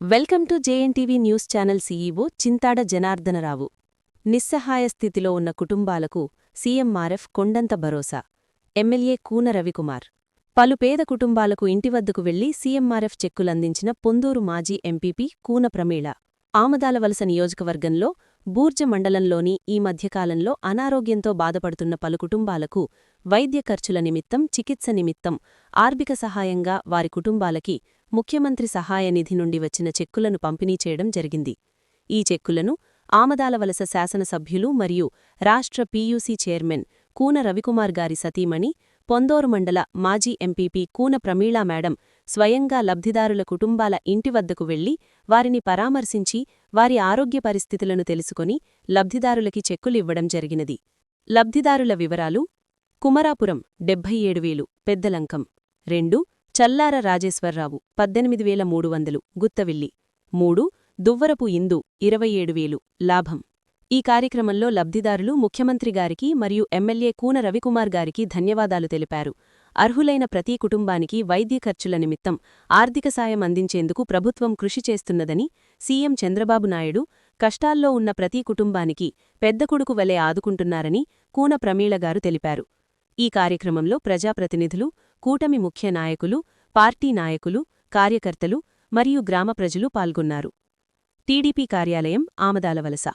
Welcome to జేఎన్టీవీ news channel CEO Chintada Janardhana Rao. నిస్సహాయ స్థితిలో ఉన్న కుటుంబాలకు సీఎంఆర్ఎఫ్ కొండంత భరోసా. ఎమ్మెల్యే కూన రవికుమార్. పలు పేద కుటుంబాలకు ఇంటివద్దకు వెళ్లి సీఎంఆర్ఎఫ్ చెక్కులందించిన పొందూరు మాజీ ఎంపీపీ కూన ప్రమీళ. ఆమదాలవలస నియోజకవర్గంలో బూర్జ మండలంలోని ఈ మధ్యకాలంలో అనారోగ్యంతో బాధపడుతున్న పలు కుటుంబాలకు వైద్య ఖర్చుల నిమిత్తం, చికిత్స నిమిత్తం ఆర్థిక సహాయంగా వారి కుటుంబాలకి ముఖ్యమంత్రి సహాయ నిధి నుండి వచ్చిన చెక్కులను పంపిణీ చేయడం జరిగింది. ఈ చెక్కులను ఆమదాలవలస శాసనసభ్యులు మరియు రాష్ట్ర పీయూసీ చైర్మన్ కూన రవికుమార్ గారి సతీమణి, పొందూరు మండల మాజీ ఎంపీపీ కూన ప్రమీళా మేడం స్వయంగా లబ్ధిదారుల కుటుంబాల ఇంటివద్దకు వెళ్లి వారిని పరామర్శించి వారి ఆరోగ్య పరిస్థితులను తెలుసుకొని లబ్ధిదారులకి చెక్కులివ్వడం జరిగినది. లబ్ధిదారుల వివరాలు: కుమరాపురం 77,000 పెద్దలంకం. 2 చల్లార రాజేశ్వర్రావు 18,300 గుత్తవిల్లి. 3 దువ్వరపు ఇందు 27,000 లాభం. ఈ కార్యక్రమంలో లబ్ధిదారులు ముఖ్యమంత్రి గారికి మరియు ఎమ్మెల్యే కూన రవికుమార్ గారికి ధన్యవాదాలు తెలిపారు. అర్హులైన ప్రతి కుటుంబానికి వైద్య ఖర్చుల నిమిత్తం ఆర్థిక సాయం అందించేందుకు ప్రభుత్వం కృషి చేస్తున్నదని సీఎం చంద్రబాబు నాయుడు కష్టాల్లో ఉన్న ప్రతి కుటుంబానికి పెద్ద కొడుకు వలె ఆదుకుంటున్నారని కూన ప్రమీళ గారు తెలిపారు. ఈ కార్యక్రమంలో ప్రజాప్రతినిధులు, కూటమి ముఖ్య నాయకులు, పార్టీ నాయకులు, కార్యకర్తలు మరియు గ్రామ ప్రజలు పాల్గొన్నారు. టీడీపీ కార్యాలయం, ఆమదాలవలస.